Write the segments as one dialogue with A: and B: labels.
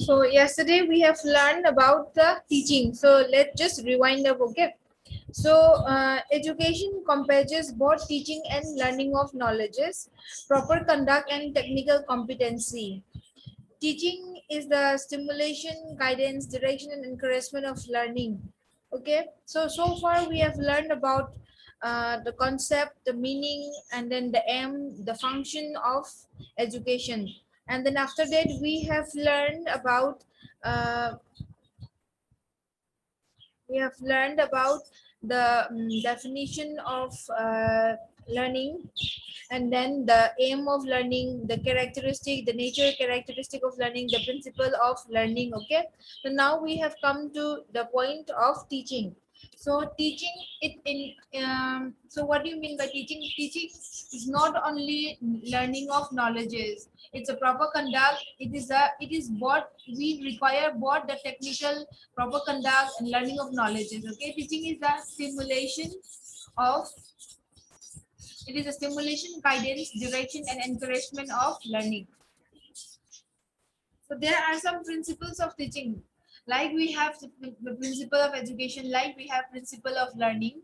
A: So yesterday we have learned about the teaching. So let's just rewind up, okay? So education encompasses both teaching and learning of knowledges, proper conduct and technical competency. Teaching is the stimulation, guidance, direction, and encouragement of learning. Okay, so far we have learned about the concept, the meaning, and then the aim, the function of education. And then after that, we have learned about uh, the definition of learning, and then the aim of learning, the characteristic, the nature characteristic of learning, the principle of learning. Okay, so now we have come to the point of teaching. So teaching it in so what do you mean by teaching? Teaching is not only learning of knowledges, it's a proper conduct. It is what we require, both the technical proper conduct and learning of knowledges. Okay, teaching is the stimulation of it is a stimulation, guidance, direction, and encouragement of learning. So there are some principles of teaching. Like we have the principle of education, like we have principle of learning.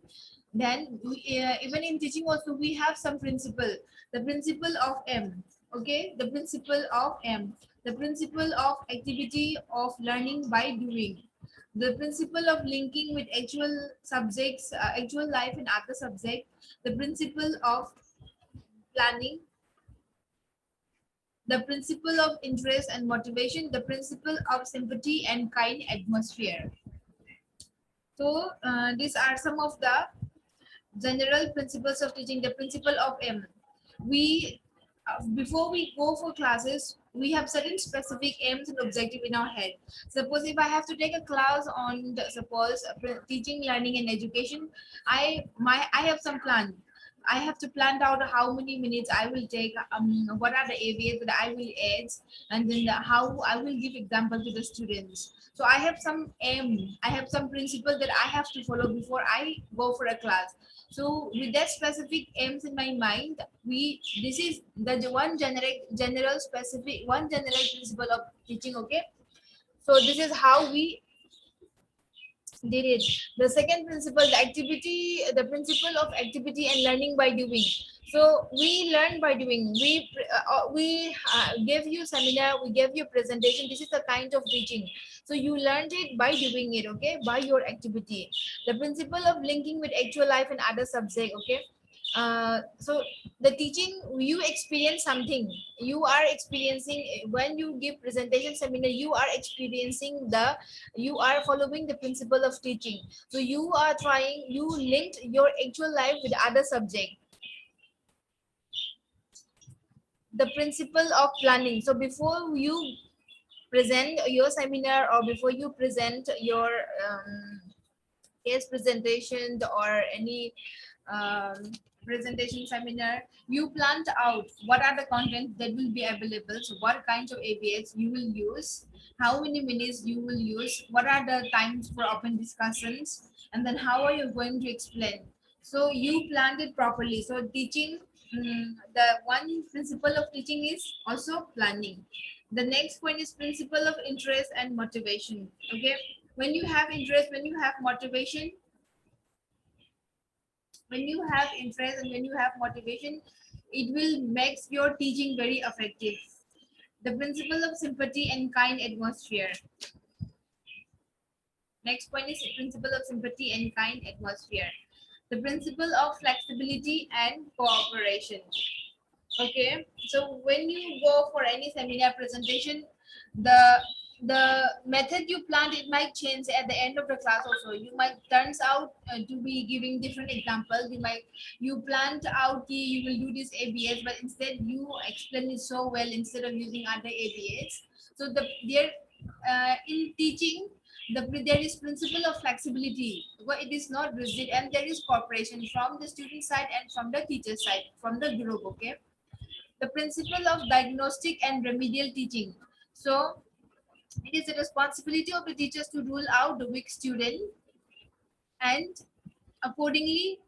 A: Then even in teaching also we have some principle. The principle of M. Okay, the principle of M. The principle of activity of learning by doing. The principle of linking with actual subjects, actual life and other subject. The principle of planning, the principle of interest and motivation, the principle of sympathy and kind atmosphere. So these are some of the general principles of teaching. The principle of M. We before we go for classes, we have certain specific aims and objective in our head. Suppose if I have to take a class on teaching, learning, and education, I have some plan. I have to plan out how many minutes I will take, what are the areas that I will add, and then how I will give example to the students. So I have some aim, I have some principle that I have to follow before I go for a class. So with that specific aims in my mind, we this is the one general principle of teaching. Okay, so this is how we did it. The second principle, the principle of activity and learning by doing. So we learn by doing. We gave you seminar, we gave you presentation. This is a kind of teaching. So you learned it by doing it. Okay, by your activity. The principle of linking with actual life and other subject. Okay, so the teaching, you experience something, you are experiencing when you give presentation seminar, you are following the principle of teaching. So you linked your actual life with other subject. The principle of planning. So before you present your seminar, or before you present your case presentation or any um, presentation seminar, you planned out what are the content that will be available. So what kinds of ABS you will use, how many minutes you will use, what are the times for open discussions, and then how are you going to explain. So you planned it properly. So teaching, the one principle of teaching is also planning. The next point is principle of interest and motivation. Okay, when you have interest, when you have interest and when you have motivation, it will make your teaching very effective. The principle of sympathy and kind atmosphere. Next point is principle of sympathy and kind atmosphere. The principle of flexibility and cooperation. Okay, so when you go for any seminar presentation, the the method you planned, it might change at the end of the class also. You might turns out to be giving different examples. You planned out you will do this ABS, but instead you explain it so well instead of using other ABS. So in teaching, there is principle of flexibility, where it is not rigid, and there is cooperation from the student side and from the teacher side, from the group. Okay, the principle of diagnostic and remedial teaching. So it is the responsibility of the teachers to rule out the weak student and accordingly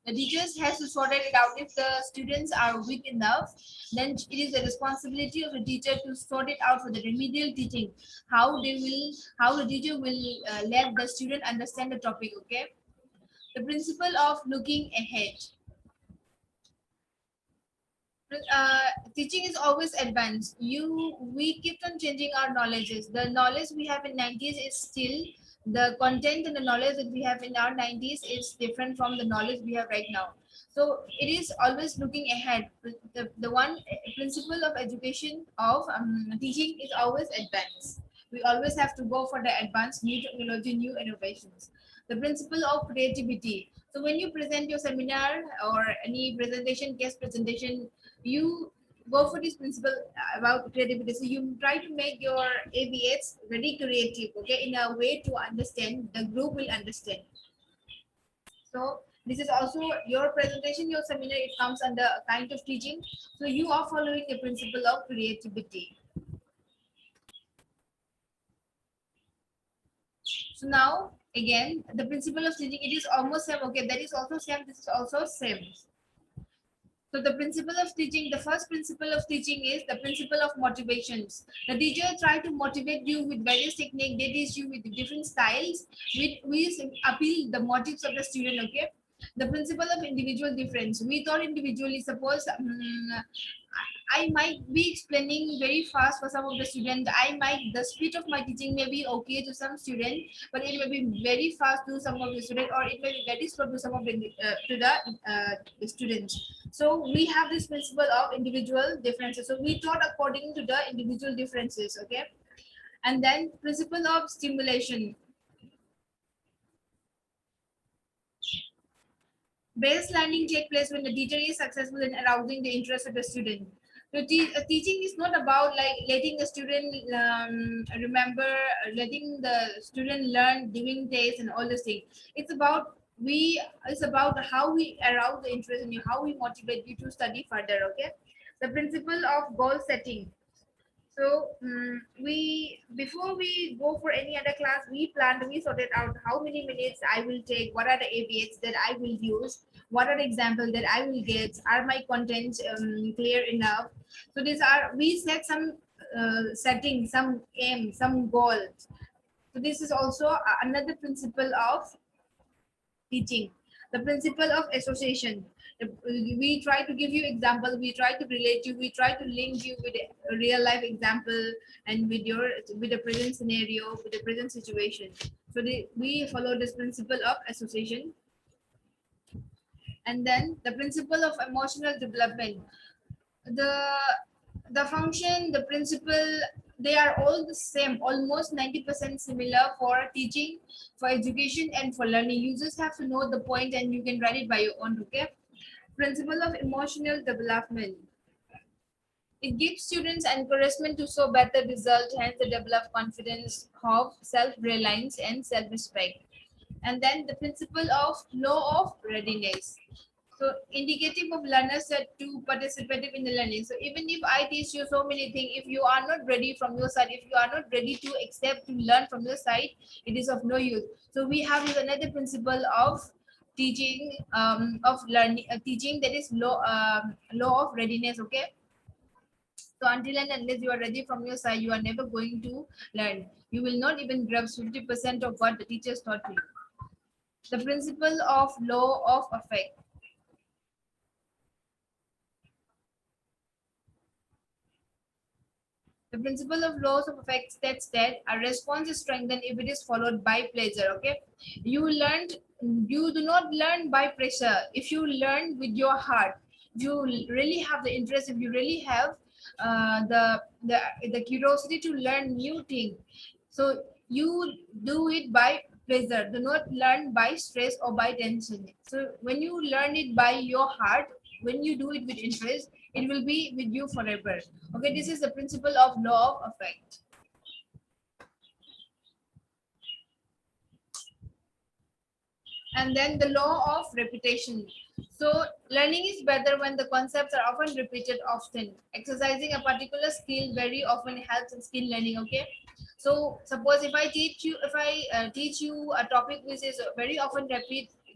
A: The teachers has to sort it out. If the students are weak enough, then it is the responsibility of the teacher to sort it out for the remedial teaching. How the teacher will let the student understand the topic. Okay. The principle of looking ahead. Teaching is always advanced. We keep on changing our knowledges. The knowledge we have in 90s is still the content, and the knowledge that we have in our 90s is different from the knowledge we have right now. So it is always looking ahead. The one principle of education of teaching is always advanced. We always have to go for the advanced new technology, new innovations. The principle of creativity. So when you present your seminar or any presentation, guest presentation, you go for this principle about creativity. So you try to make your ABS very creative, okay, in a way to understand, the group will understand. So this is also your presentation, your seminar, it comes under a kind of teaching. So you are following the principle of creativity. So now again, the principle of teaching, it is almost same. Okay, that is also same, this is also same. So the principle of teaching, the first principle of teaching is the principle of motivations. The teacher try to motivate you with various techniques. They teach you with different styles, which appeal the motives of the student. Okay. The principle of individual difference. We thought individually. Suppose I might be explaining very fast for some of the students. The speed of my teaching may be okay to some student, but it may be very fast to some of the students, or it may be very slow to some of the students. So we have this principle of individual differences. So we taught according to the individual differences, okay? And then principle of stimulation. Base learning take place when the teacher is successful in arousing the interest of the student. So teaching is not about like letting the student remember, letting the student learn, giving tests and all those things. It's about how we arouse the interest in you, how we motivate you to study further. Okay, the principle of goal setting. So we before we go for any other class, we sorted out how many minutes I will take, what are the ABS that I will use, what are the examples that I will get, are my contents clear enough. So these are we set some settings, some aim, some goals. So this is also another principle of teaching. The principle of association. We try to give you example, we try to relate you, we try to link you with a real life example and with the present scenario, with the present situation. So we follow this principle of association. And then the principle of emotional development. The the function, the principle, they are all the same, almost 90% similar for teaching, for education, and for learning. You just have to know the point and you can write it by your own. Okay. Principle of emotional development. It gives students encouragement to show better results, hence they develop confidence, hope, self-reliance, and self-respect. And then the principle of law of readiness. So indicative of learners that to participative in the learning. So even if I teach you so many things, if you are not ready from your side, if you are not ready to accept to learn from your side, it is of no use. So we have another principle of teaching, of learning, teaching, that is law of readiness. Okay. So until and unless you are ready from your side, you are never going to learn. You will not even grasp 50% of what the teachers taught you. The principle of law of effect. The principle of laws of effect states that a response is strengthened if it is followed by pleasure. Okay, you do not learn by pressure. If you learn with your heart, you really have the interest. If you really have the curiosity to learn new things, so you do it by pleasure. Do not learn by stress or by tension. So when you learn it by your heart, when you do it with interest, it will be with you forever. Okay, this is the principle of law of effect. And then the law of repetition. So learning is better when the concepts are often repeated often. Exercising a particular skill very often helps in skill learning. Okay, so suppose if I teach you a topic which is very often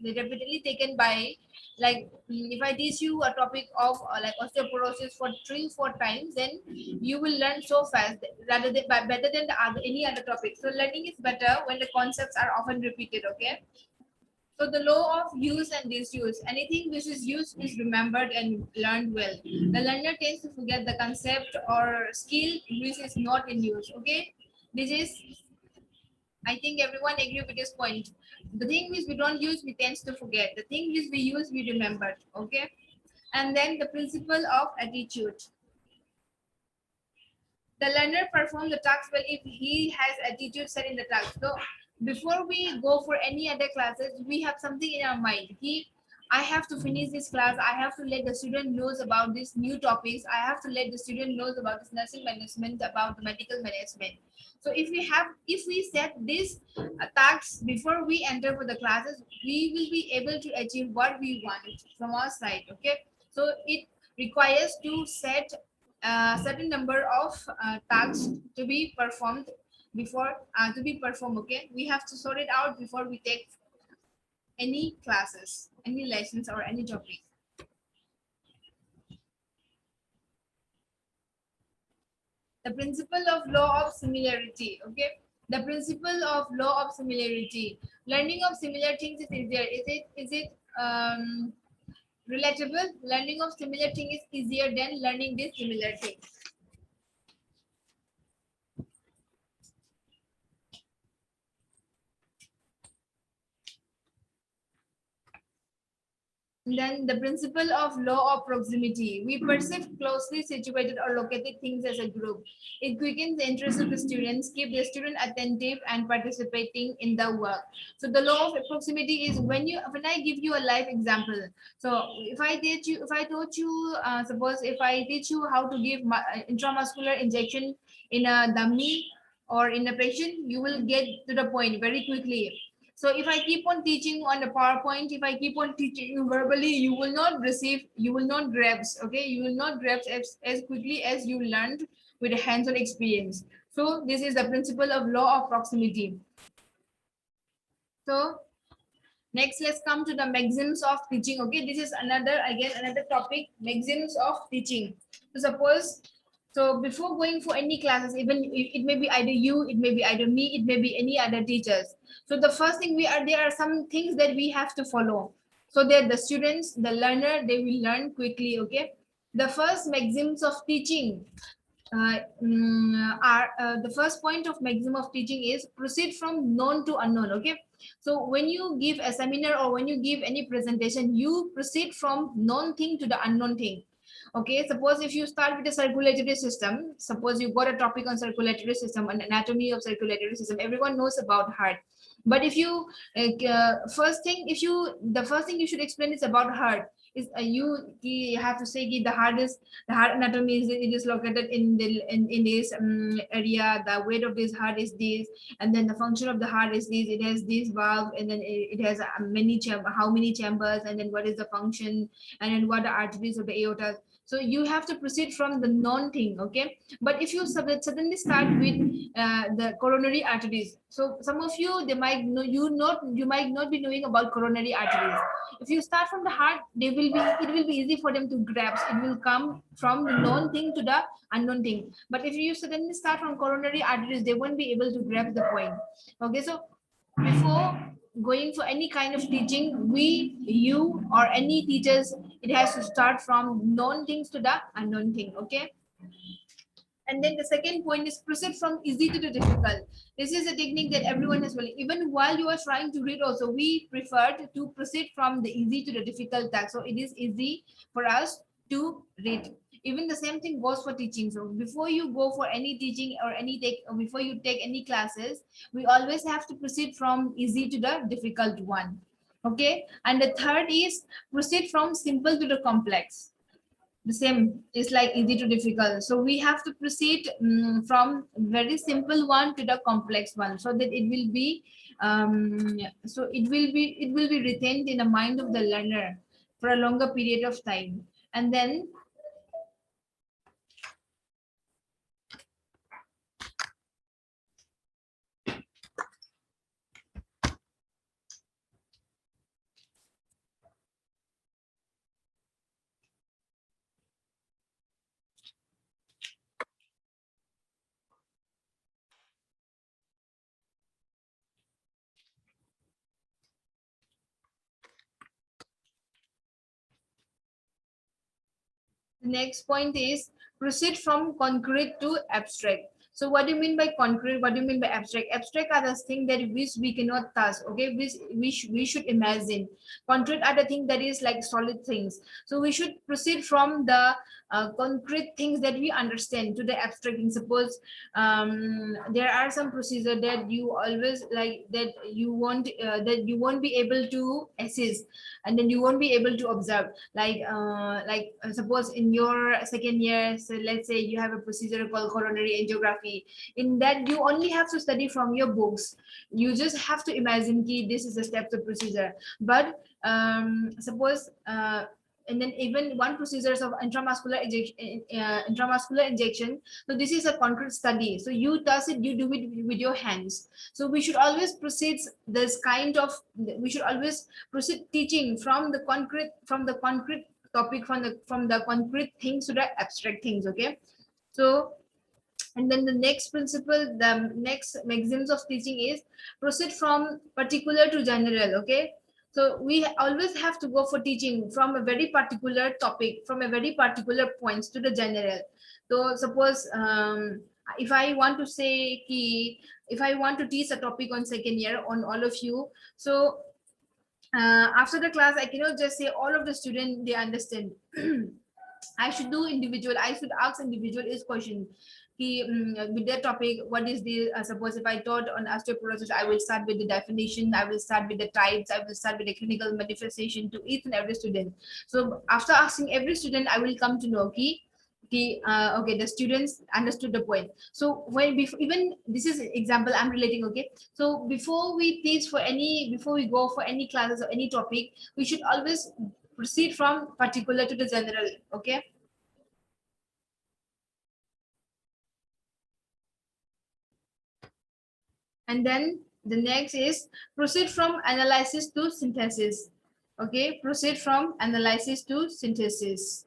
A: repeatedly taken by, like if I teach you a topic of like osteoporosis for 3 4 times, then you will learn so fast rather than better than the other, any other topic. So learning is better when the concepts are often repeated. Okay. So the law of use and disuse. Anything which is used is remembered and learned well. The learner tends to forget the concept or skill which is not in use. Okay. This is, I think everyone agree with this point. The thing which we don't use, we tend to forget. The thing which we use, we remember. Okay. And then the principle of attitude. The learner performs the task well if he has attitude set in the task. So before we go for any other classes, we have something in our mind. I have to finish this class. I have to let the student knows about these new topics. I have to let the student knows about this nursing management, about the medical management. So if we set these tasks before we enter for the classes, we will be able to achieve what we want from our side. Okay. So it requires to set a certain number of tasks to be performed before to be performed. Okay, we have to sort it out before we take any classes, any lessons, or any topic. The principle of law of similarity. Okay, the principle of law of similarity. Learning of similar things is easier. Is it relatable? Learning of similar thing is easier than learning this similar thing. Then the principle of law of proximity. We perceive closely situated or located things as a group. It quickens the interest of the students, keep the student attentive and participating in the work. So the law of proximity is when I give you a live example. So if I taught you, suppose if I teach you how to give intramuscular injection in a dummy or in a patient, you will get to the point very quickly. So if I keep on teaching on the PowerPoint, if I keep on teaching you verbally, you will not grasp, okay? You will not grasp as quickly as you learned with a hands-on experience. So this is the principle of law of proximity. So next, let's come to the maxims of teaching. Okay, this is another topic, maxims of teaching. So suppose, so before going for any classes, even it may be either you, it may be either me, it may be any other teachers. So the first thing there are some things that we have to follow so that the students, the learner, they will learn quickly. Okay, the first maxims of teaching the first point of maximum of teaching is proceed from known to unknown. Okay, so when you give a seminar or when you give any presentation, you proceed from known thing to the unknown thing. Okay, suppose if you start with a circulatory system, suppose you got a topic on circulatory system, an anatomy of circulatory system, everyone knows about heart. But if you the first thing you should explain is about heart, is you have to say the heart anatomy is it is located in this area, the weight of this heart is this, and then the function of the heart is this, it has this valve, and then it has how many chambers, and then what is the function, and then what the arteries of the aorta. So you have to proceed from the known thing. Okay, but if you suddenly start with the coronary arteries, so some of you, they might know you might not be knowing about coronary arteries. If you start from the heart, it will be easy for them to grasp. It will come from the known thing to the unknown thing. But if you suddenly start from coronary arteries, they won't be able to grasp the point. Okay, so before going for any kind of teaching, you or any teachers, it has to start from known things to the unknown thing. Okay, and then the second point is proceed from easy to the difficult. This is a technique that everyone has learned. Even while you are trying to read also, we prefer to proceed from the easy to the difficult task. So it is easy for us to read. Even the same thing goes for teaching. So before you go for any teaching or before you take any classes, we always have to proceed from easy to the difficult one. Okay. And the third is proceed from simple to the complex. The same is like easy to difficult, so we have to proceed from very simple one to the complex one, so that it will be retained in the mind of the learner for a longer period of time. And then Next point is proceed from concrete to abstract. So what do you mean by concrete? What do you mean by abstract? Abstract are the things that we cannot touch, okay? We should imagine. Concrete are the thing that is like solid things. So we should proceed from the concrete things that we understand to the abstract things. Suppose there are some procedure that you always like that you won't be able to assess, and then you won't be able to observe, suppose in your second year, so let's say you have a procedure called coronary angiography. In that you only have to study from your books. You just have to imagine ki this is the steps of procedure. But suppose and then even one procedures of intramuscular injection. So this is a concrete study. So you does it, you do it with your hands. So we should always proceed this kind of, we should always proceed teaching from the concrete topic, from the concrete things to the abstract things. Okay, so and then the next principle, the next maxims of teaching is proceed from particular to general. Okay, so we always have to go for teaching from a very particular topic, from a very particular points to the general. So suppose if I want to say if I want to teach a topic on second year on all of you, so after the class I cannot just say all of the students they understand. I should do individual, I should ask individual is question. With that topic, what is the suppose if I taught on osteoporosis, I will start with the definition, I will start with the types, I will start with the clinical manifestation to each and every student. So after asking every student, I will come to know okay, the students understood the point. So when before, even this is example I'm relating. Okay, so before we teach for any, before we go for any classes or any topic, we should always proceed from particular to the general. Okay, and then the next is proceed from analysis to synthesis. Okay, proceed from analysis to synthesis.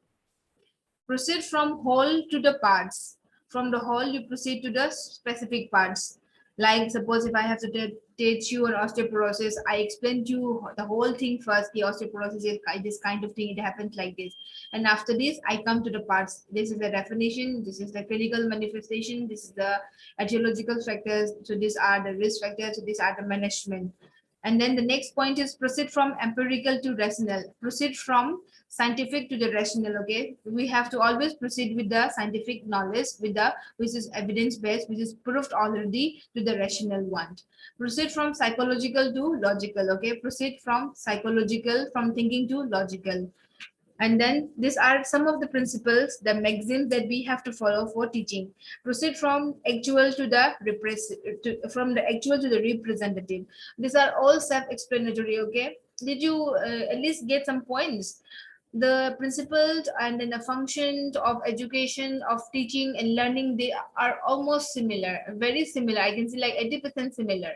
A: Proceed from whole to the parts. From the whole, you proceed to the specific parts. Like suppose if I have to teach you on osteoporosis, I explain to you the whole thing first. The osteoporosis is this kind of thing, it happens like this. And after this, I come to the parts. This is the definition, this is the clinical manifestation, this is the etiological factors, so these are the risk factors, so these are the management. And then the next point is proceed from empirical to rational. Proceed from scientific to the rational. Okay, we have to always proceed with the scientific knowledge, with the which is evidence based, which is proved already, to the rational one. Proceed from psychological to logical. Okay, proceed from psychological, from thinking to logical. And then these are some of the principles, the maxims that we have to follow for teaching. Proceed from actual to the from the actual to the representative. These are all self-explanatory. Okay, did you at least get some points? The principles and then the functions of education, of teaching and learning, they are almost similar, very similar. I can see like 80% similar,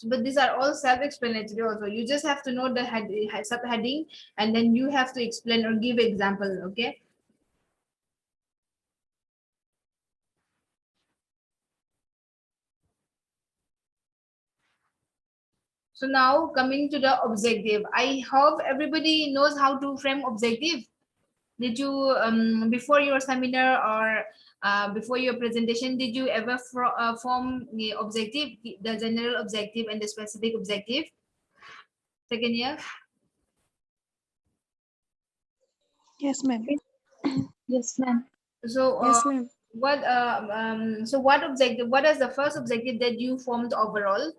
A: but these are all self-explanatory also. You just have to know the subheading, and then you have to explain or give example. Okay, so now coming to the objective, I hope everybody knows how to frame objective. Did you before your seminar or before your presentation, did you ever form the objective, the general objective and the specific objective, second year?
B: Yes, ma'am.
C: Yes, ma'am.
A: So
B: Yes, ma'am.
A: what objective, what is the first objective that you formed overall?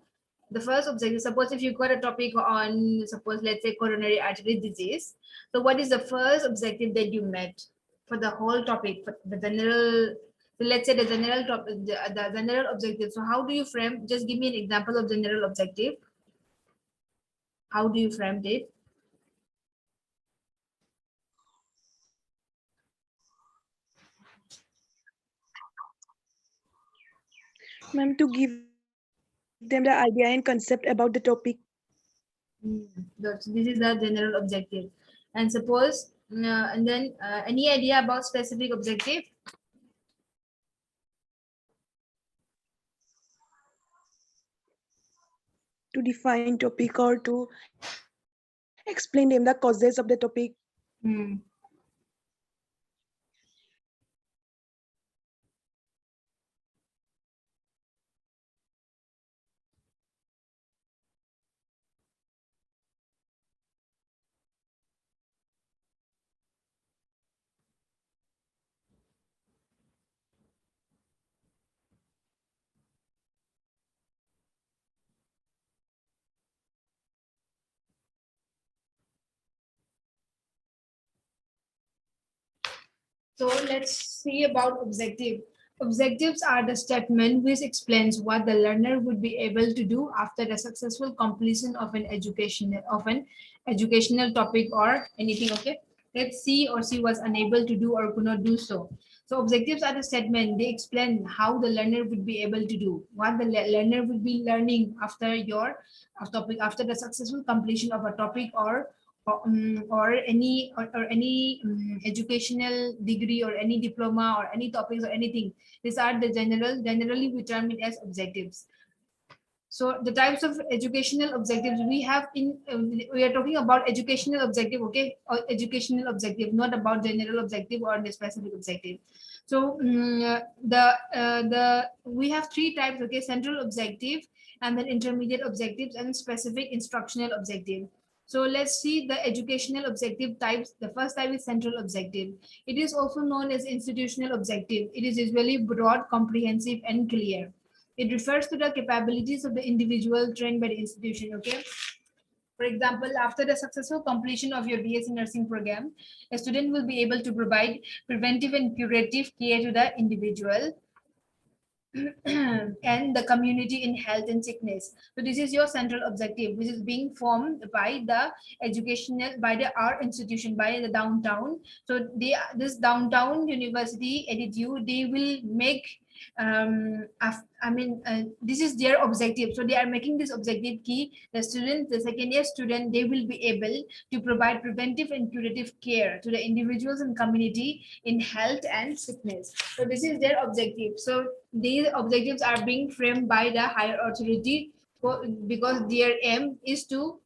A: The first objective, suppose if you got a topic on, suppose let's say coronary artery disease, so what is the first objective that you met for the whole topic, for the general, so let's say the general topic, the general objective. So how do you frame, just give me an example of general objective, how do you frame it?
B: Ma'am, to give them the idea and concept about the topic.
A: This is the general objective. And suppose and then any idea about specific objective?
B: To define topic or to explain them the causes of the topic.
A: Hmm. So let's see about objective. Objectives are the statement which explains what the learner would be able to do after the successful completion of an educational topic or anything. Okay, let's see or she was unable to do or could not do so. So objectives are the statement, they explain how the learner would be able to do, what the learner would be learning after your topic, after the successful completion of a topic or any educational degree or any diploma or any topics or anything. These are the generally we term it as objectives. So the types of educational objectives we have we are talking about educational objective, okay, or educational objective, not about general objective or the specific objective. So the we have three types, okay, central objective, and then intermediate objectives and specific instructional objective. So let's see the educational objective types. The first type is central objective. It is also known as institutional objective. It is usually broad, comprehensive, and clear. It refers to the capabilities of the individual trained by the institution, okay? For example, after the successful completion of your BSc nursing program, a student will be able to provide preventive and curative care to the individual and the community in health and sickness. So this is your central objective, which is being formed by the educational, by the our institution, by the downtown. So this downtown university EDITU, they will make this is their objective. So they are making this objective key. The students, the second year student, they will be able to provide preventive and curative care to the individuals and community in health and sickness. So this is their objective. So these objectives are being framed by the higher authority because their aim is to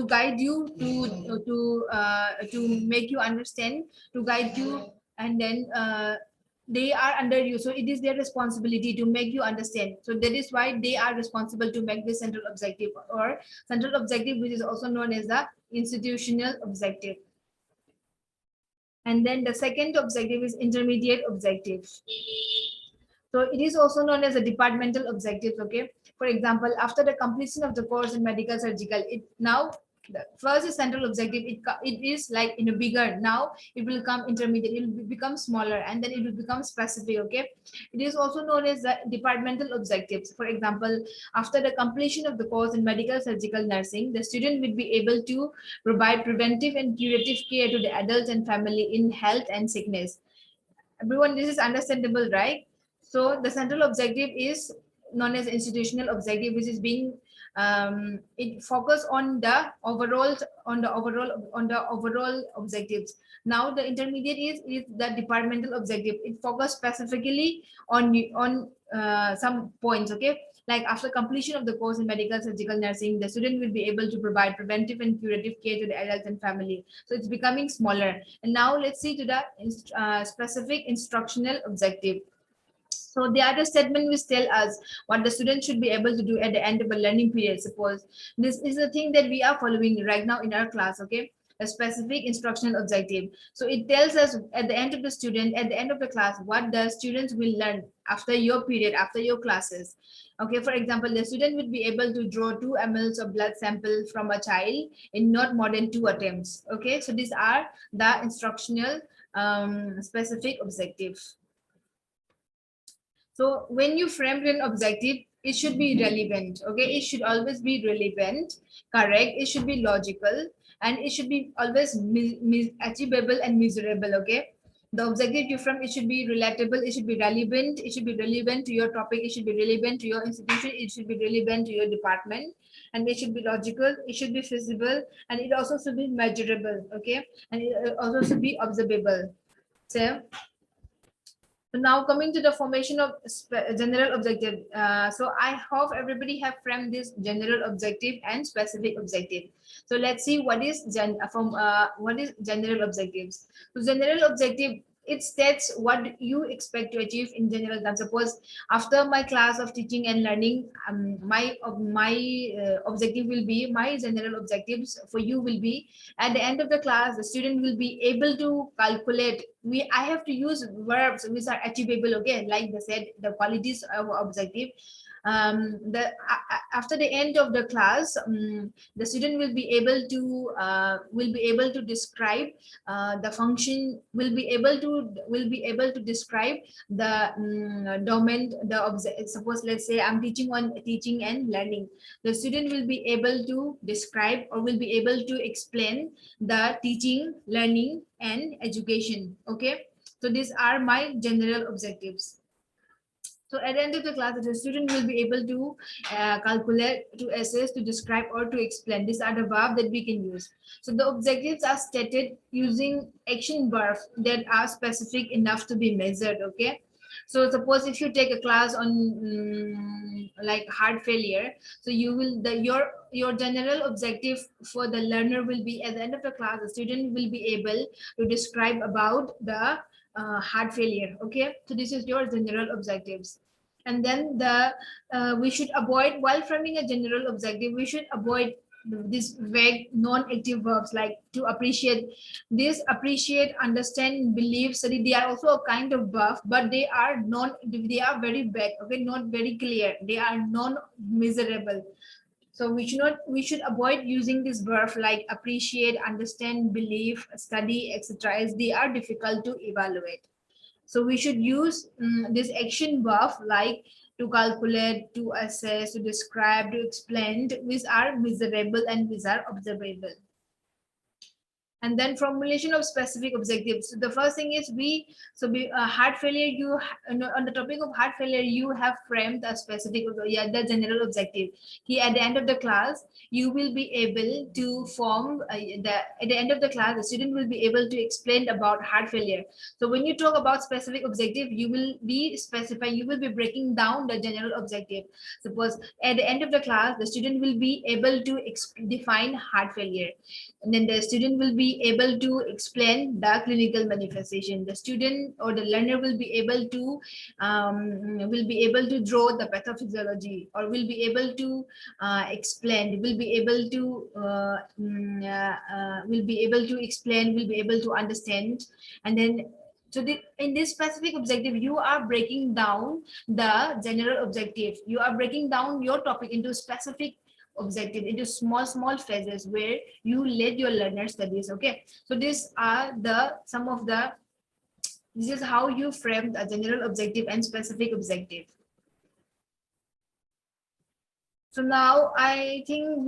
A: guide you, to make you understand, to guide you, and then they are under you. So it is their responsibility to make you understand. So that is why they are responsible to make the central objective or central objective, which is also known as the institutional objective. And then the second objective is intermediate objective. So it is also known as a departmental objectives, okay? For example, after the completion of the course in medical surgical, it now the first is central objective. It is like in a bigger, now it will come intermediate, it will become smaller, and then it will become specific, okay? It is also known as the departmental objectives. For example, after the completion of the course in medical surgical nursing, the student will be able to provide preventive and curative care to the adults and family in health and sickness. Everyone, this is understandable, right? So the central objective is known as institutional objective, which is being it focus on the overall objectives. Now the intermediate is the departmental objective. It focus specifically on some points, okay? Like after completion of the course in medical surgical nursing, the student will be able to provide preventive and curative care to the adults and family. So it's becoming smaller. And now let's see to the specific instructional objective. So the other statement which tell us what the student should be able to do at the end of a learning period. Suppose this is the thing that we are following right now in our class, okay? A specific instructional objective. So it tells us at the end of the class, what the students will learn after your period, after your classes. Okay, for example, the student would be able to draw 2 ml of blood sample from a child in not more than 2 attempts. Okay, so these are the instructional specific objectives. So when you frame an objective, it should be relevant, okay? It should always be relevant, correct? It should be logical, and it should be always achievable and measurable, okay? The objective you frame, it should be relatable, it should be relevant, it should be relevant to your topic, it should be relevant to your institution, it should be relevant to your department, and it should be logical, it should be feasible, and it also should be measurable, okay? And it also should be observable. So now coming to the formation of general objective. So I hope everybody have framed this general objective and specific objective. So let's see what is general objectives. So general objective, it states what you expect to achieve in general terms. Suppose after my class of teaching and learning, my objective will be, my general objectives for you will be, at the end of the class, the student will be able to calculate I have to use verbs which are achievable. Okay, like they said, the qualities of objective. After the end of the class, the student will be able to describe the function, will be able to describe the domain, suppose let's say I'm teaching on teaching and learning. The student will be able to describe or will be able to explain the teaching, learning and education. Okay, so these are my general objectives. So at the end of the class, the student will be able to calculate, to assess, to describe, or to explain. These are the verbs that we can use. So the objectives are stated using action verbs that are specific enough to be measured. Okay. So suppose if you take a class on like heart failure, so you will your general objective for the learner will be at the end of the class, the student will be able to describe about the heart failure. Okay, so this is your general objectives. And then we should avoid, while framing a general objective, we should avoid these vague non-active verbs like to appreciate. This appreciate, understand, believe, study, they are also a kind of verb, but they are very vague. Okay, not very clear, they are non-measurable. So we should avoid using this verb like appreciate, understand, believe, study, etc., as they are difficult to evaluate. So we should use this action verb like to calculate, to assess, to describe, to explain, which are measurable and which are observable. And then formulation of specific objectives. So the first thing is heart failure, on the topic of heart failure, you have framed a specific, the general objective. Here at the end of the class, you will be able to form at the end of the class, the student will be able to explain about heart failure. So when you talk about specific objective, you will be specifying, you will be breaking down the general objective. Suppose at the end of the class, the student will be able to define heart failure, and then the student will be able to explain the clinical manifestation. The student or the learner will be able to draw the pathophysiology, or will be able to explain, will be able to explain, will be able to understand. And then in this specific objective, you are breaking down the general objective. You are breaking down your topic into specific objective, into small phases where you let your learner studies. Okay, so these are this is how you frame a general objective and specific objective. So now I think